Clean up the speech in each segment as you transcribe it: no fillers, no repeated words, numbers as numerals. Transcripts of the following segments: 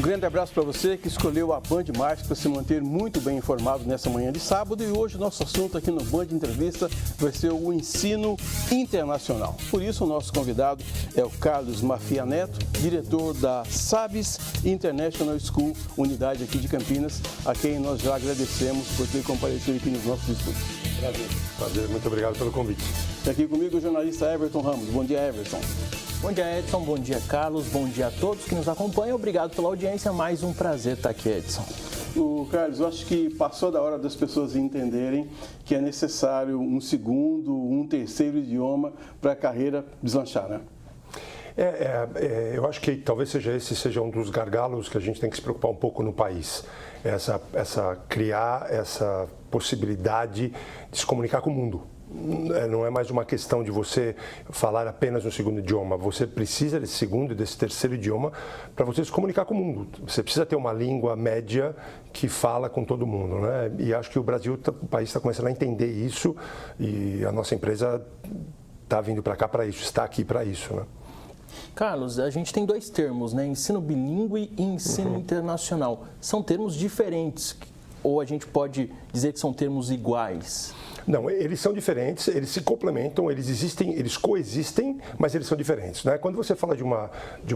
Um grande abraço para você que escolheu a Band Mais para se manter muito bem informado nessa manhã de sábado. E hoje o nosso assunto aqui no Band Entrevista vai ser o ensino internacional. Por isso, o nosso convidado é o Carlos Mafia Neto, diretor da Sabes International School, unidade aqui de Campinas, a quem nós já agradecemos por ter comparecido aqui nos nossos estúdios. Prazer, muito obrigado pelo convite. Está aqui comigo o jornalista Everton Ramos. Bom dia, Everton. Bom dia, Edson. Bom dia, Carlos. Bom dia a todos que nos acompanham. Obrigado pela audiência. Mais um prazer estar aqui, Edson. O Carlos, eu acho que passou da hora das pessoas entenderem que é necessário um segundo, um terceiro idioma para a carreira deslanchar, né? Eu acho que talvez esse seja um dos gargalos que a gente tem que se preocupar um pouco no país. Criar essa possibilidade de se comunicar com o mundo. Não é mais uma questão de você falar apenas um segundo idioma. Você precisa desse segundo e desse terceiro idioma para você se comunicar com o mundo. Você precisa ter uma língua média que fala com todo mundo, né? E acho que o país está começando a entender isso e a nossa empresa está vindo para cá para isso, está aqui para isso, né? Carlos, a gente tem dois termos, né? Ensino bilíngue e ensino internacional. São termos diferentes, ou a gente pode dizer que são termos iguais? Não, eles são diferentes, eles se complementam, eles coexistem, mas eles são diferentes, né? Quando você fala de uma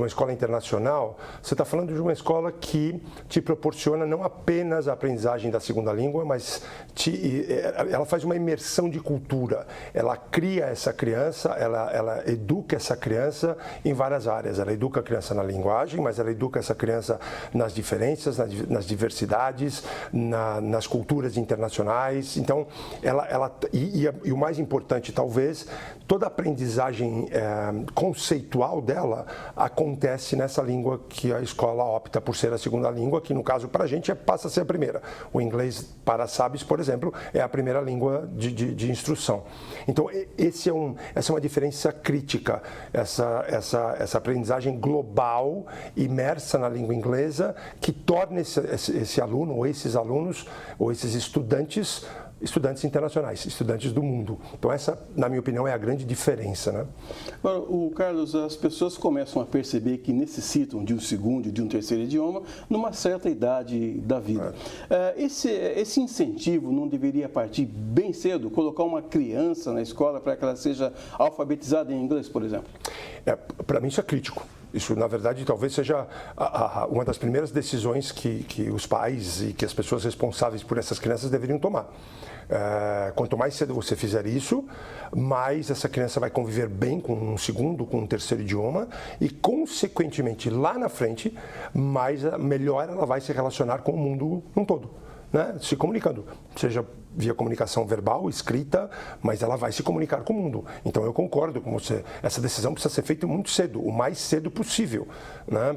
escola internacional, você está falando de uma escola que te proporciona não apenas a aprendizagem da segunda língua, mas ela faz uma imersão de cultura. Ela cria essa criança, ela educa essa criança em várias áreas. Ela educa a criança na linguagem, mas ela educa essa criança nas diferenças, nas diversidades, nas culturas internacionais. Então, e o mais importante, talvez, toda a aprendizagem conceitual dela acontece nessa língua que a escola opta por ser a segunda língua, que no caso para a gente passa a ser a primeira. O inglês para Sabes, por exemplo, é a primeira língua de instrução. Então, essa é uma diferença crítica, essa aprendizagem global, imersa na língua inglesa, que torna esse aluno, ou esses alunos, ou esses estudantes internacionais, estudantes do mundo. Então essa, na minha opinião, é a grande diferença, né? Agora, Carlos, as pessoas começam a perceber que necessitam de um segundo e de um terceiro idioma numa certa idade da vida. Esse incentivo não deveria partir bem cedo? Colocar uma criança na escola para que ela seja alfabetizada em inglês, por exemplo? Para mim isso é crítico. Isso, na verdade, talvez seja uma das primeiras decisões que os pais e que as pessoas responsáveis por essas crianças deveriam tomar. Quanto mais cedo você fizer isso, mais essa criança vai conviver bem com um segundo, com um terceiro idioma e, consequentemente, lá na frente, melhor ela vai se relacionar com o mundo num todo, né? Se comunicando, seja via comunicação verbal, escrita, mas ela vai se comunicar com o mundo. Então eu concordo com você, essa decisão precisa ser feita muito cedo, o mais cedo possível, né?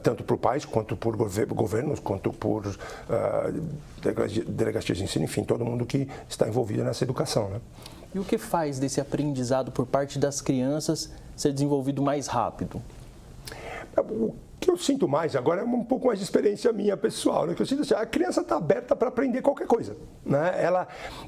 Tanto por pais, quanto por governos, quanto por delegacias de ensino, enfim, todo mundo que está envolvido nessa educação, né? E o que faz desse aprendizado por parte das crianças ser desenvolvido mais rápido? O que eu sinto mais, agora é um pouco mais de experiência minha pessoal, né? Que eu sinto assim, a criança está aberta para aprender qualquer coisa, né?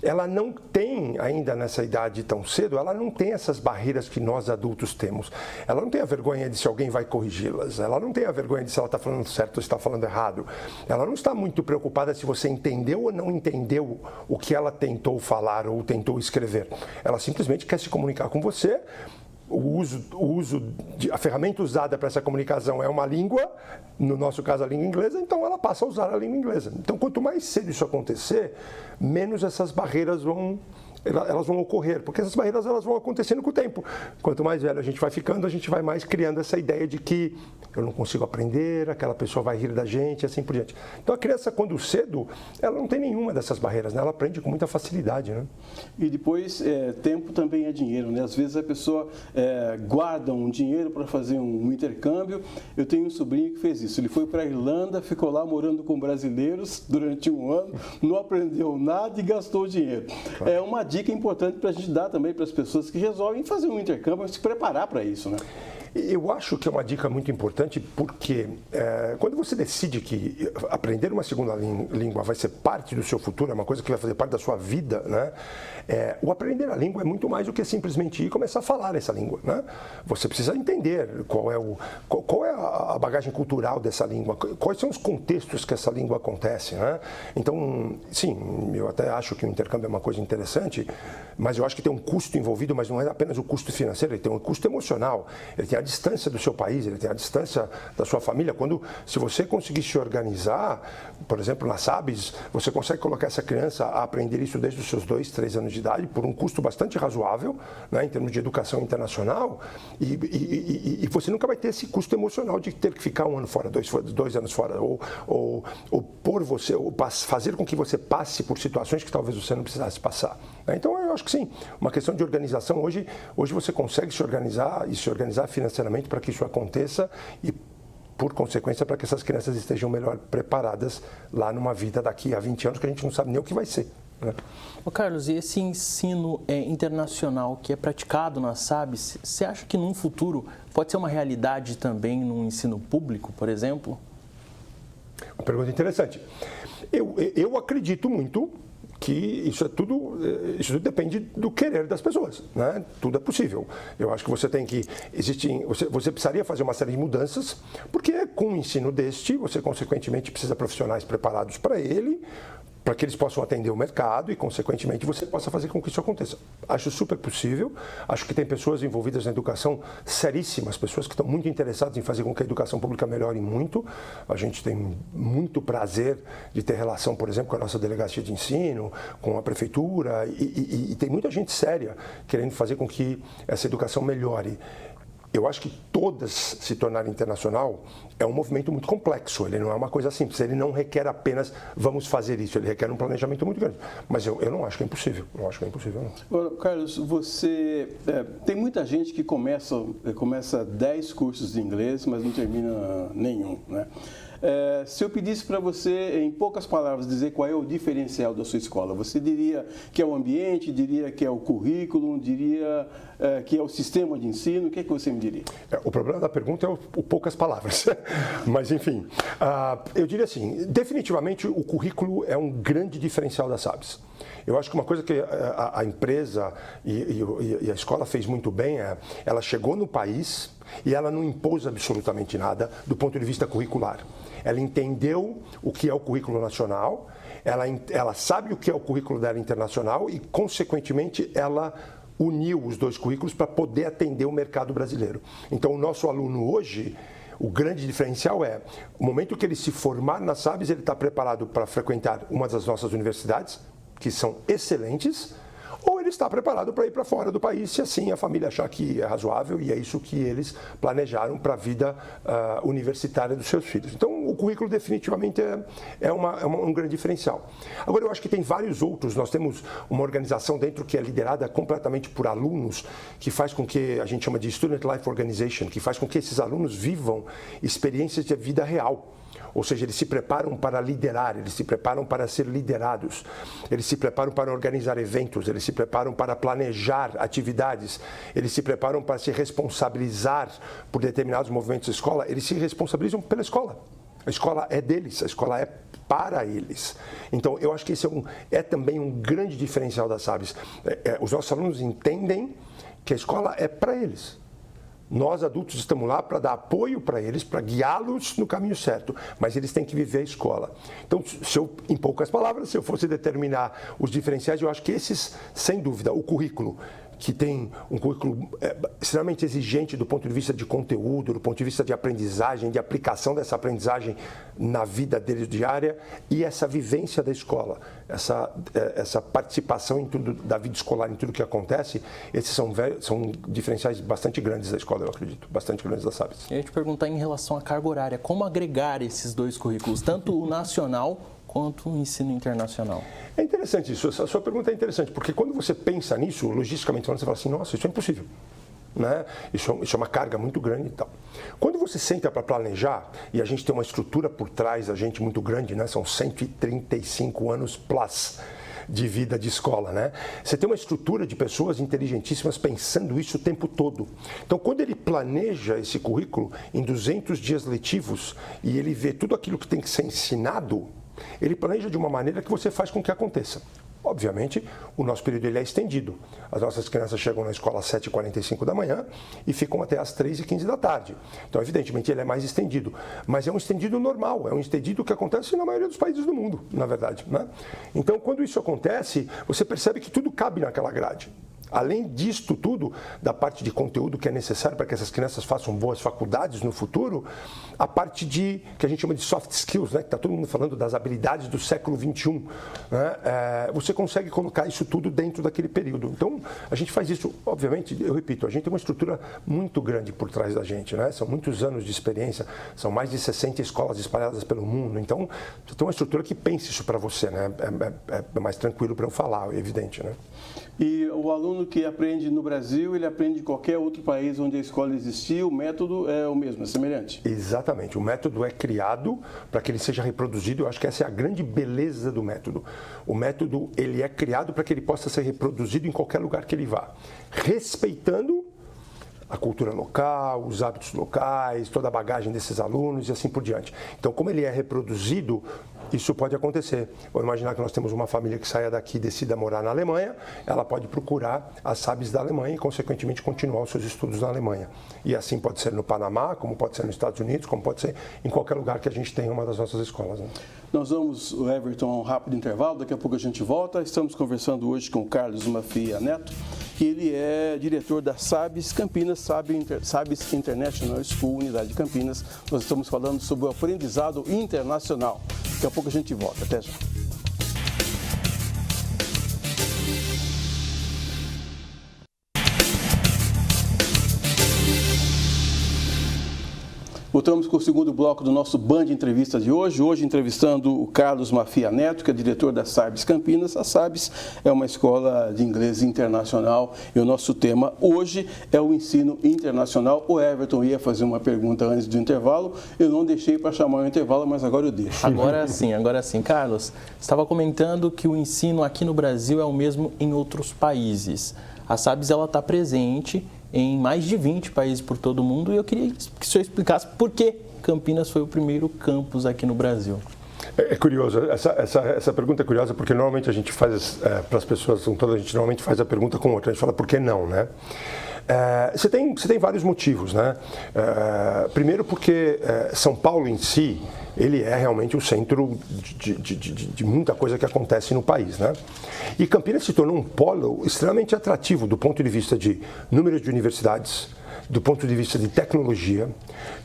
Ela não tem, ainda nessa idade tão cedo, ela não tem essas barreiras que nós adultos temos. Ela não tem a vergonha de se alguém vai corrigi-las, ela não tem a vergonha de se ela está falando certo ou se está falando errado. Ela não está muito preocupada se você entendeu ou não entendeu o que ela tentou falar ou tentou escrever. Ela simplesmente quer se comunicar com você. A ferramenta usada para essa comunicação é uma língua, no nosso caso a língua inglesa, então ela passa a usar a língua inglesa. Então, quanto mais cedo isso acontecer, menos essas barreiras vão ocorrer, porque essas barreiras elas vão acontecendo com o tempo. Quanto mais velho a gente vai ficando, a gente vai mais criando essa ideia de que eu não consigo aprender, aquela pessoa vai rir da gente, assim por diante. Então a criança, quando cedo, ela não tem nenhuma dessas barreiras, né? Ela aprende com muita facilidade, né? E depois, tempo também é dinheiro, né? Às vezes a pessoa guarda um dinheiro para fazer um intercâmbio. Eu tenho um sobrinho que fez isso. Ele foi para a Irlanda, ficou lá morando com brasileiros durante um ano, não aprendeu nada e gastou dinheiro. Claro. É uma dica importante para a gente dar também para as pessoas que resolvem fazer um intercâmbio, se preparar para isso, né? Eu acho que é uma dica muito importante porque quando você decide que aprender uma segunda língua vai ser parte do seu futuro, é uma coisa que vai fazer parte da sua vida, né? O aprender a língua é muito mais do que simplesmente ir e começar a falar essa língua, né? Você precisa entender qual é a bagagem cultural dessa língua, quais são os contextos que essa língua acontece, né? Então, sim, eu até acho que o intercâmbio é uma coisa interessante, mas eu acho que tem um custo envolvido, mas não é apenas o custo financeiro, ele tem um custo emocional, ele tem a distância do seu país, ele tem a distância da sua família. Se você conseguir se organizar, por exemplo, na SABS, você consegue colocar essa criança a aprender isso desde os seus 2, 3 anos de idade, por um custo bastante razoável, né, em termos de educação internacional, e você nunca vai ter esse custo emocional de ter que ficar 1 ano fora, 2 anos fora, ou fazer com que você passe por situações que talvez você não precisasse passar. Então, eu acho que sim, uma questão de organização. Hoje você consegue se organizar e se organizar financeiramente para que isso aconteça e, por consequência, para que essas crianças estejam melhor preparadas lá numa vida daqui a 20 anos que a gente não sabe nem o que vai ser, né? Ô Carlos, e esse ensino internacional que é praticado na SABS, você acha que num futuro pode ser uma realidade também no ensino público, por exemplo? Uma pergunta interessante. Eu acredito muito que isso tudo depende do querer das pessoas, né? Tudo é possível. Eu acho que você precisaria fazer uma série de mudanças, porque com o ensino você consequentemente precisa de profissionais preparados para ele, para que eles possam atender o mercado e, consequentemente, você possa fazer com que isso aconteça. Acho super possível, acho que tem pessoas envolvidas na educação seríssimas, pessoas que estão muito interessadas em fazer com que a educação pública melhore muito. A gente tem muito prazer de ter relação, por exemplo, com a nossa delegacia de ensino, com a prefeitura, e tem muita gente séria querendo fazer com que essa educação melhore. Eu acho que todas se tornarem internacional é um movimento muito complexo, ele não é uma coisa simples, ele não requer apenas vamos fazer isso, ele requer um planejamento muito grande. Mas eu não acho que é impossível, não acho que é impossível, não. Agora, Carlos, tem muita gente que começa 10 cursos de inglês, mas não termina nenhum, né? Se eu pedisse para você, em poucas palavras, dizer qual é o diferencial da sua escola, você diria que é o ambiente, diria que é o currículo, diria que é o sistema de ensino, o que é que você me diria? O problema da pergunta é o poucas palavras, mas enfim, eu diria assim, definitivamente o currículo é um grande diferencial da SABS. Eu acho que uma coisa que a empresa e a escola fez muito bem ela chegou no país e ela não impôs absolutamente nada do ponto de vista curricular. Ela entendeu o que é o currículo nacional, ela sabe o que é o currículo dela internacional e, consequentemente, ela uniu os dois currículos para poder atender o mercado brasileiro. Então, o nosso aluno hoje, o grande diferencial é, o momento que ele se formar na SABS, ele está preparado para frequentar uma das nossas universidades, que são excelentes, ou ele está preparado para ir para fora do país, se assim a família achar que é razoável e é isso que eles planejaram para a vida universitária dos seus filhos. Então, o currículo definitivamente é um grande diferencial. Agora, eu acho que tem vários outros. Nós temos uma organização dentro que é liderada completamente por alunos, que faz com que a gente chama de Student Life Organization, que faz com que esses alunos vivam experiências de vida real. Ou seja, eles se preparam para liderar, eles se preparam para ser liderados, eles se preparam para organizar eventos, eles se preparam para planejar atividades, eles se preparam para se responsabilizar por determinados movimentos da escola, eles se responsabilizam pela escola. A escola é deles, a escola é para eles. Então, eu acho que esse é também um grande diferencial da SABS. Os nossos alunos entendem que a escola é para eles. Nós, adultos, estamos lá para dar apoio para eles, para guiá-los no caminho certo, mas eles têm que viver a escola. Então, em poucas palavras, se eu fosse determinar os diferenciais, eu acho que esses, sem dúvida, o currículo, que tem um currículo extremamente exigente do ponto de vista de conteúdo, do ponto de vista de aprendizagem, de aplicação dessa aprendizagem na vida deles diária, e essa vivência da escola, essa participação em tudo, da vida escolar, em tudo que acontece, esses são diferenciais bastante grandes da escola, eu acredito, bastante grandes da SABS. Eu ia te perguntar em relação à carga horária, como agregar esses dois currículos, tanto o nacional quanto o ensino internacional? É interessante isso, a sua pergunta é interessante, porque quando você pensa nisso, logisticamente falando, você fala assim, nossa, isso é impossível. Né? Isso é uma carga muito grande e tal. Quando você senta para planejar, e a gente tem uma estrutura por trás da gente muito grande, né? São 135 anos plus de vida de escola, né? Você tem uma estrutura de pessoas inteligentíssimas pensando isso o tempo todo. Então, quando ele planeja esse currículo em 200 dias letivos e ele vê tudo aquilo que tem que ser ensinado, ele planeja de uma maneira que você faz com que aconteça. Obviamente, o nosso período ele é estendido. As nossas crianças chegam na escola às 7h45 da manhã e ficam até às 3h15 da tarde. Então, evidentemente, ele é mais estendido. Mas é um estendido normal, é um estendido que acontece na maioria dos países do mundo, na verdade, né? Então, quando isso acontece, você percebe que tudo cabe naquela grade. Além disto tudo, da parte de conteúdo que é necessário para que essas crianças façam boas faculdades no futuro, a parte que a gente chama de soft skills, né, que está todo mundo falando das habilidades do século XXI, né, você consegue colocar isso tudo dentro daquele período. Então, a gente faz isso, obviamente, eu repito, a gente tem uma estrutura muito grande por trás da gente, né, são muitos anos de experiência, são mais de 60 escolas espalhadas pelo mundo, então, você tem uma estrutura que pensa isso para você, né, é mais tranquilo para eu falar, é evidente, né. E o aluno que aprende no Brasil, ele aprende em qualquer outro país onde a escola existir, o método é o mesmo, é semelhante? Exatamente, o método é criado para que ele seja reproduzido, eu acho que essa é a grande beleza do método. O método ele é criado para que ele possa ser reproduzido em qualquer lugar que ele vá, respeitando a cultura local, os hábitos locais, toda a bagagem desses alunos e assim por diante. Então, como ele é reproduzido, isso pode acontecer. Vamos imaginar que nós temos uma família que saia daqui e decida morar na Alemanha, ela pode procurar as SABs da Alemanha e, consequentemente, continuar os seus estudos na Alemanha. E assim pode ser no Panamá, como pode ser nos Estados Unidos, como pode ser em qualquer lugar que a gente tenha uma das nossas escolas, né? Nós vamos, Everton, a um rápido intervalo, daqui a pouco a gente volta. Estamos conversando hoje com o Carlos Mafia Neto, que ele é diretor da SABs Campinas, SABs International School, Unidade de Campinas. Nós estamos falando sobre o aprendizado internacional. Daqui a pouco a gente volta. Até já. Voltamos com o segundo bloco do nosso Band Entrevista de hoje. Hoje entrevistando o Carlos Mafia Neto, que é diretor da SABs Campinas. A SABs é uma escola de inglês internacional e o nosso tema hoje é o ensino internacional. O Everton ia fazer uma pergunta antes do intervalo. Eu não deixei para chamar o intervalo, mas agora eu deixo. Agora sim. Carlos, você estava comentando que o ensino aqui no Brasil é o mesmo em outros países. A SABs está presente em mais de 20 países por todo o mundo e eu queria que o senhor explicasse por que Campinas foi o primeiro campus aqui no Brasil. É curioso, essa pergunta é curiosa porque normalmente a gente faz, para as pessoas, a gente normalmente faz a pergunta com outra, a gente fala por que não, né? Você tem vários motivos, né? Primeiro porque São Paulo em si, ele é realmente o centro de muita coisa que acontece no país, né? E Campinas se tornou um polo extremamente atrativo do ponto de vista de número de universidades, do ponto de vista de tecnologia,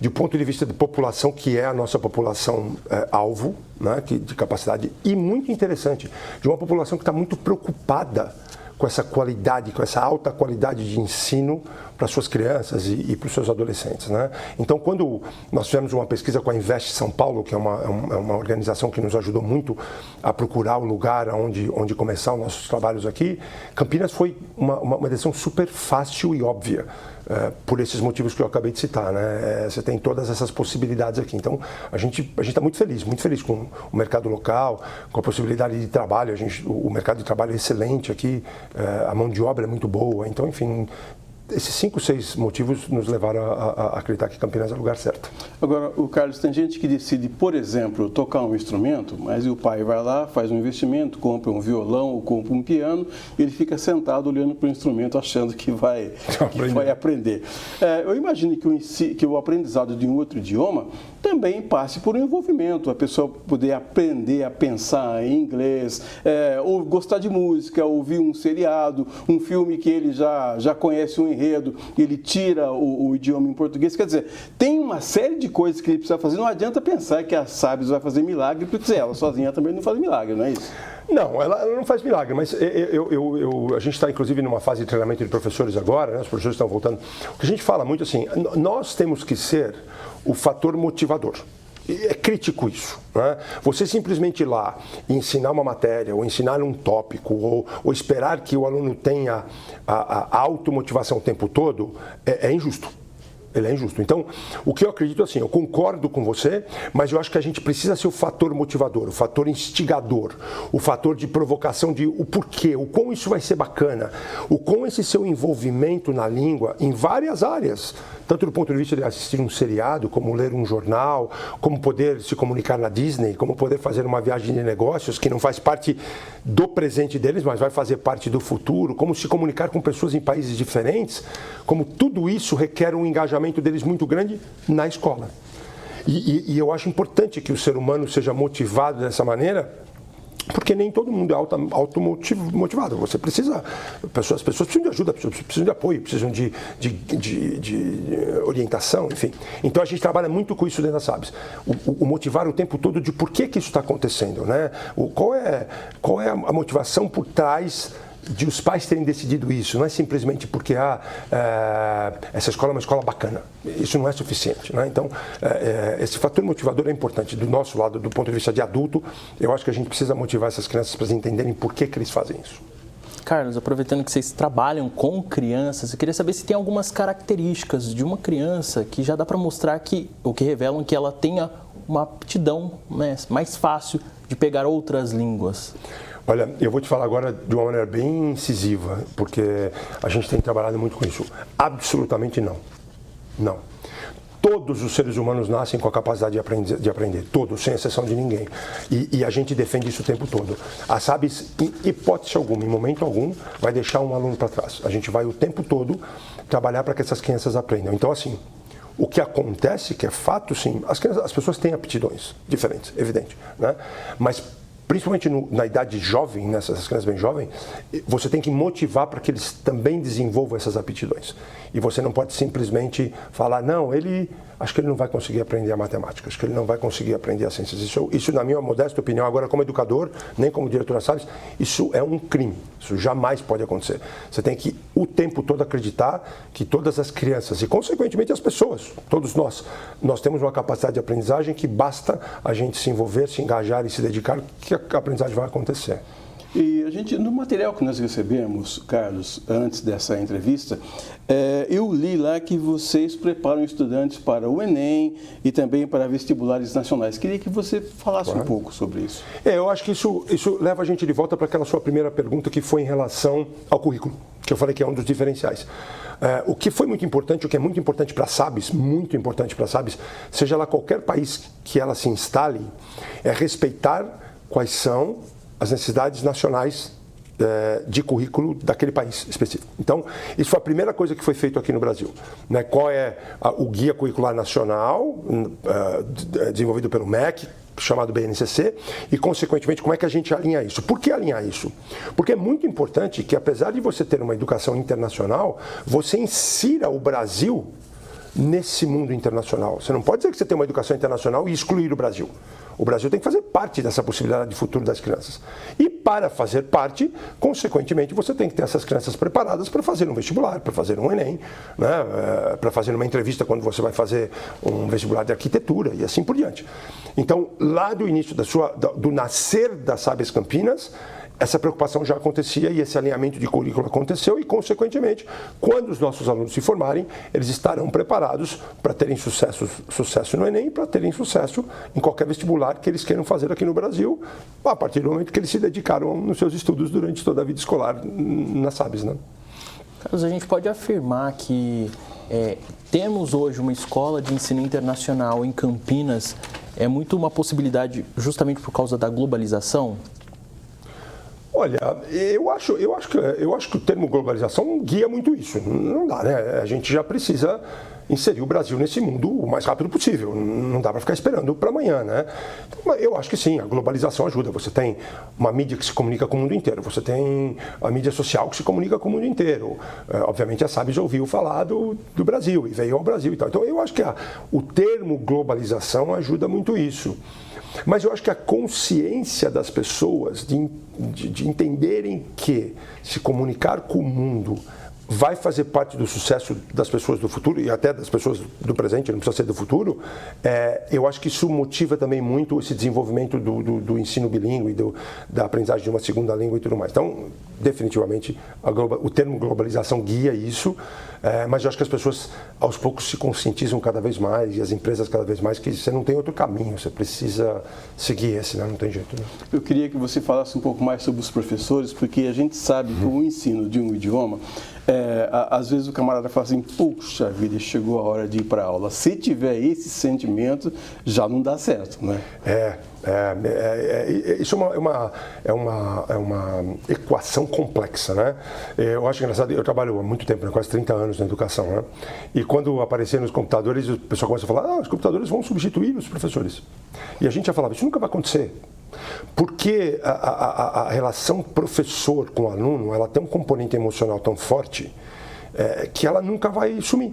do ponto de vista de população, que é a nossa população alvo, né, de capacidade, e muito interessante, de uma população que está muito preocupada com essa qualidade, com essa alta qualidade de ensino para suas crianças e para os seus adolescentes, né? Então, quando nós fizemos uma pesquisa com a Invest São Paulo, que é uma organização que nos ajudou muito a procurar o lugar onde começar os nossos trabalhos aqui, Campinas foi uma decisão super fácil e óbvia, por esses motivos que eu acabei de citar, né? Você tem todas essas possibilidades aqui. Então, a gente está muito feliz com o mercado local, com a possibilidade de trabalho. O mercado de trabalho é excelente aqui, a mão de obra é muito boa. Então, enfim, esses 5, 6 motivos nos levaram a acreditar que Campinas é o lugar certo. Agora, o Carlos, tem gente que decide, por exemplo, tocar um instrumento, mas o pai vai lá, faz um investimento, compra um violão ou compra um piano, e ele fica sentado olhando para o instrumento, achando que vai aprender. Eu imagino que o aprendizado de um outro idioma também passe por um envolvimento, a pessoa poder aprender a pensar em inglês, ou gostar de música, ouvir um seriado, um filme que ele já conhece um enredo, ele tira o idioma em português. Quer dizer, tem uma série de coisas que ele precisa fazer. Não adianta pensar que a SABs vai fazer milagre, porque ela sozinha também não faz milagre, não é isso? Não, ela não faz milagre, mas a gente está inclusive numa fase de treinamento de professores agora, né? Os professores estão voltando. O que a gente fala muito assim, nós temos que ser o fator motivador. É crítico isso, né? Você simplesmente ir lá e ensinar uma matéria, ou ensinar um tópico, ou esperar que o aluno tenha a automotivação o tempo todo, é injusto. Ele é injusto. Então, o que eu acredito assim, eu concordo com você, mas eu acho que a gente precisa ser o fator motivador, o fator instigador, o fator de provocação de o porquê, o como isso vai ser bacana, o como esse seu envolvimento na língua em várias áreas, tanto do ponto de vista de assistir um seriado, como ler um jornal, como poder se comunicar na Disney, como poder fazer uma viagem de negócios que não faz parte do presente deles, mas vai fazer parte do futuro, como se comunicar com pessoas em países diferentes, como tudo isso requer um engajamento deles muito grande na escola. E eu acho importante que o ser humano seja motivado dessa maneira, porque nem todo mundo é automotivado. Você precisa, as pessoas precisam de ajuda, precisam de apoio, precisam de orientação, enfim. Então a gente trabalha muito com isso dentro da SABS. O motivar o tempo todo de por que isso está acontecendo, né? Qual é a motivação por trás de os pais terem decidido isso, não é simplesmente porque essa escola é uma escola bacana, isso não é suficiente, né? Então esse fator motivador é importante do nosso lado, do ponto de vista de adulto. Eu acho que a gente precisa motivar essas crianças para entenderem por que eles fazem isso. Carlos, aproveitando que vocês trabalham com crianças, eu queria saber se tem algumas características de uma criança que já dá para mostrar que revelam que ela tenha uma aptidão, né, mais fácil de pegar outras línguas. Olha, eu vou te falar agora de uma maneira bem incisiva, porque a gente tem trabalhado muito com isso. Absolutamente não. Não. Todos os seres humanos nascem com a capacidade de aprender, todos, sem exceção de ninguém. E a gente defende isso o tempo todo. A SABS, em hipótese alguma, em momento algum, vai deixar um aluno para trás. A gente vai o tempo todo trabalhar para que essas crianças aprendam. Então, assim, o que acontece, que é fato, sim, as pessoas têm aptidões diferentes, evidente, né? Mas principalmente na idade jovem, nessas crianças bem jovens, você tem que motivar para que eles também desenvolvam essas aptidões. E você não pode simplesmente falar, não, acho que ele não vai conseguir aprender a matemática, acho que ele não vai conseguir aprender as ciências. Isso na minha modesta opinião, agora como educador, nem como diretor da SABS, isso é um crime. Isso jamais pode acontecer. Você tem que o tempo todo acreditar que todas as crianças e, consequentemente, as pessoas, todos nós temos uma capacidade de aprendizagem que basta a gente se envolver, se engajar e se dedicar, que a aprendizagem vai acontecer. E a gente, no material que nós recebemos, Carlos, antes dessa entrevista, eu li lá que vocês preparam estudantes para o Enem e também para vestibulares nacionais. Queria que você falasse um pouco sobre isso. Eu acho que isso leva a gente de volta para aquela sua primeira pergunta, que foi em relação ao currículo, que eu falei que é um dos diferenciais. O que foi muito importante, o que é muito importante para a SABS, muito importante para a SABS, seja lá qualquer país que ela se instale, é respeitar quais são as necessidades nacionais de currículo daquele país específico. Então, isso foi a primeira coisa que foi feito aqui no Brasil, né? Qual é o Guia Curricular Nacional, desenvolvido pelo MEC, chamado BNCC, e, consequentemente, como é que a gente alinha isso? Por que alinhar isso? Porque é muito importante que, apesar de você ter uma educação internacional, você insira o Brasil nesse mundo internacional. Você não pode dizer que você tem uma educação internacional e excluir o Brasil. O Brasil tem que fazer parte dessa possibilidade de futuro das crianças. E para fazer parte, consequentemente, você tem que ter essas crianças preparadas para fazer um vestibular, para fazer um Enem, né? Para fazer uma entrevista quando você vai fazer um vestibular de arquitetura e assim por diante. Então, lá do início do nascer da SABS Campinas, essa preocupação já acontecia e esse alinhamento de currículo aconteceu e, consequentemente, quando os nossos alunos se formarem, eles estarão preparados para terem sucesso no Enem, para terem sucesso em qualquer vestibular que eles queiram fazer aqui no Brasil, a partir do momento que eles se dedicaram nos seus estudos durante toda a vida escolar na SABS, né? Carlos, a gente pode afirmar que temos hoje uma escola de ensino internacional em Campinas, é muito uma possibilidade justamente por causa da globalização? Olha, eu acho que o termo globalização guia muito isso. Não dá, né? A gente já precisa inserir o Brasil nesse mundo o mais rápido possível. Não dá para ficar esperando para amanhã, né? Então, eu acho que sim, a globalização ajuda. Você tem uma mídia que se comunica com o mundo inteiro. Você tem a mídia social que se comunica com o mundo inteiro. Obviamente, a SABS já ouviu falar do Brasil e veio ao Brasil e tal. Então, eu acho que o termo globalização ajuda muito isso. Mas eu acho que a consciência das pessoas de entenderem que se comunicar com o mundo vai fazer parte do sucesso das pessoas do futuro e até das pessoas do presente, não precisa ser do futuro, eu acho que isso motiva também muito esse desenvolvimento do ensino bilíngue, da aprendizagem de uma segunda língua e tudo mais. Então, definitivamente, o termo globalização guia isso. Mas eu acho que as pessoas, aos poucos, se conscientizam cada vez mais, e as empresas cada vez mais, que você não tem outro caminho, você precisa seguir esse, né? Não tem jeito. Né? Eu queria que você falasse um pouco mais sobre os professores, porque a gente sabe que o ensino de um idioma, às vezes o camarada fala assim, puxa vida, chegou a hora de ir para a aula. Se tiver esse sentimento, já não dá certo, né? Isso é uma equação complexa, né? Eu acho engraçado, eu trabalho há muito tempo, né, quase 30 anos na educação, né? E quando apareciam os computadores, o pessoal começa a falar, os computadores vão substituir os professores. E a gente já falava, isso nunca vai acontecer. Porque a relação professor com aluno, ela tem um componente emocional tão forte que ela nunca vai sumir.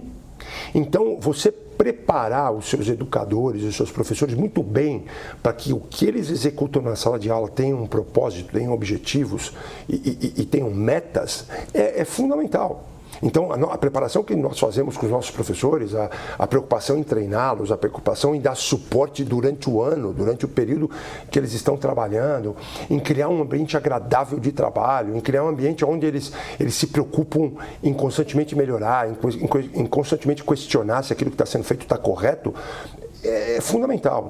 Então, você preparar os seus educadores, os seus professores muito bem para que o que eles executam na sala de aula tenha um propósito, tenham objetivos e tenham metas, é fundamental. Então, a preparação que nós fazemos com os nossos professores, a preocupação em treiná-los, a preocupação em dar suporte durante o ano, durante o período que eles estão trabalhando, em criar um ambiente agradável de trabalho, em criar um ambiente onde eles se preocupam em constantemente melhorar, em constantemente questionar se aquilo que está sendo feito está correto, é fundamental.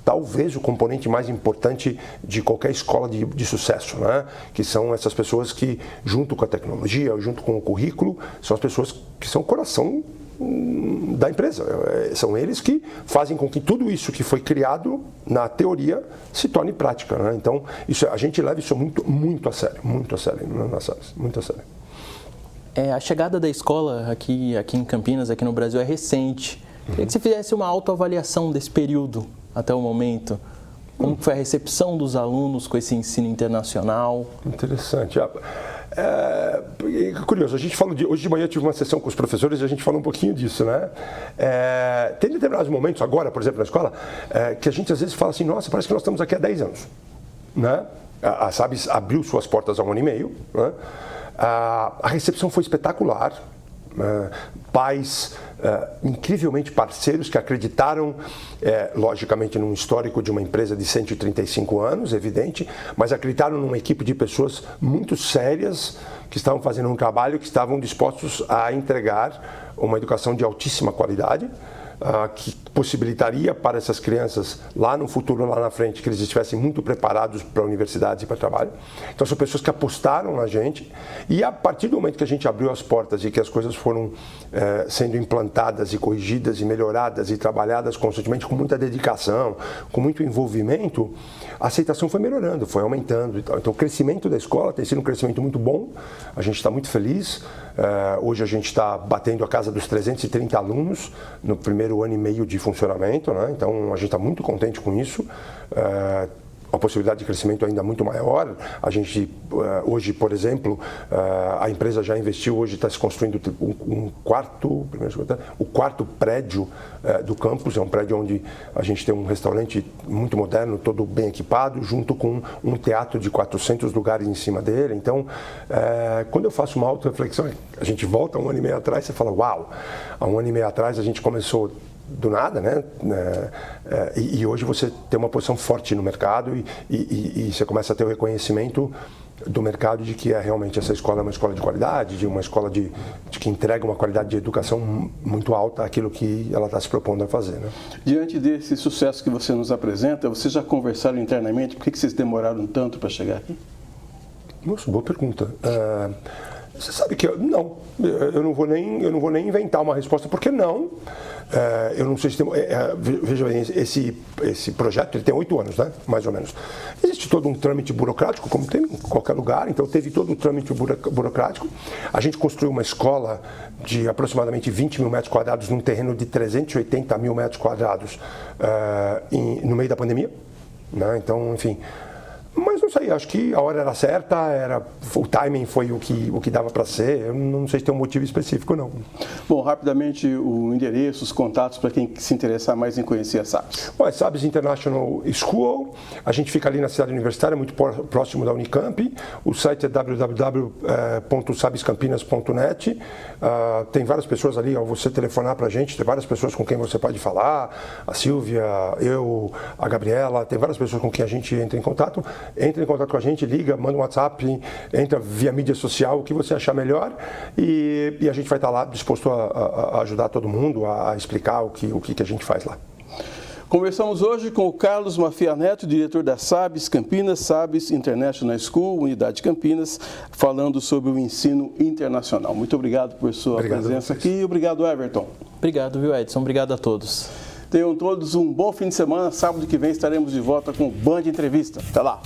Talvez o componente mais importante de qualquer escola de sucesso, né? Que são essas pessoas que, junto com a tecnologia, junto com o currículo, são as pessoas que são o coração da empresa. São eles que fazem com que tudo isso que foi criado na teoria se torne prática, né? Então, a gente leva isso muito a sério, muito a sério, muito a sério. A chegada da escola aqui em Campinas, aqui no Brasil, é recente. Queria que você fizesse uma autoavaliação desse período até o momento. Como foi a recepção dos alunos com esse ensino internacional? Interessante. Curioso, a gente falou hoje de manhã eu tive uma sessão com os professores e a gente falou um pouquinho disso, né? Tem determinados momentos agora, por exemplo, na escola, que a gente às vezes fala assim, nossa, parece que nós estamos aqui há 10 anos, né? A Sabes abriu suas portas há 1 ano e meio, né? A recepção foi espetacular. Pais incrivelmente parceiros que acreditaram, logicamente, num histórico de uma empresa de 135 anos, evidente, mas acreditaram numa equipe de pessoas muito sérias que estavam fazendo um trabalho, que estavam dispostos a entregar uma educação de altíssima qualidade, que possibilitaria para essas crianças, lá no futuro, lá na frente, que eles estivessem muito preparados para universidades e para trabalho. Então, são pessoas que apostaram na gente e, a partir do momento que a gente abriu as portas e que as coisas foram sendo implantadas e corrigidas e melhoradas e trabalhadas constantemente com muita dedicação, com muito envolvimento, a aceitação foi melhorando, foi aumentando e tal. Então, o crescimento da escola tem sido um crescimento muito bom, a gente está muito feliz. Hoje a gente está batendo a casa dos 330 alunos no primeiro ano e meio de funcionamento, né? Então a gente está muito contente com isso. A possibilidade de crescimento ainda muito maior. A gente, hoje, por exemplo, a empresa já investiu, hoje está se construindo o quarto prédio do campus. É um prédio onde a gente tem um restaurante muito moderno, todo bem equipado, junto com um teatro de 400 lugares em cima dele. Então, quando eu faço uma auto-reflexão, a gente volta 1 ano e meio atrás, você fala, uau, há 1 ano e meio atrás a gente começou do nada, né? E hoje você tem uma posição forte no mercado e você começa a ter o reconhecimento do mercado de que realmente essa escola é uma escola de qualidade, de uma escola de que entrega uma qualidade de educação muito alta àquilo que ela está se propondo a fazer, né? Diante desse sucesso que você nos apresenta, vocês já conversaram internamente? Por que vocês demoraram tanto para chegar aqui? Nossa, boa pergunta. Você sabe que eu não vou nem inventar uma resposta, porque não. Eu não sei se tem. Veja bem, esse projeto ele tem 8 anos, né? Mais ou menos. Existe todo um trâmite burocrático, como tem em qualquer lugar, então teve todo um trâmite burocrático. A gente construiu uma escola de aproximadamente 20 mil metros quadrados num terreno de 380 mil metros quadrados no meio da pandemia, né? Então, enfim. Mas não sei, acho que a hora era certa, o timing foi o que dava para ser, eu não sei se tem um motivo específico, não. Bom, rapidamente o endereço, os contatos para quem se interessar mais em conhecer a Sabes. Bom, é Sabes International School, a gente fica ali na cidade universitária, muito próximo da Unicamp, o site é www.sabescampinas.net, tem várias pessoas ali, ao você telefonar para a gente, tem várias pessoas com quem você pode falar, a Silvia, eu, a Gabriela, tem várias pessoas com quem a gente entra em contato. Entre entre em contato com a gente, liga, manda um WhatsApp, entra via mídia social, o que você achar melhor, e a gente vai estar lá disposto a ajudar todo mundo, a explicar o que a gente faz lá. Conversamos hoje com o Carlos Mafia Neto, diretor da SABS Campinas, SABS International School, Unidade Campinas, falando sobre o ensino internacional. Muito obrigado por sua presença aqui e obrigado, Everton. Obrigado, viu, Edson? Obrigado a todos. Tenham todos um bom fim de semana. Sábado que vem estaremos de volta com o Band Entrevista. Até lá!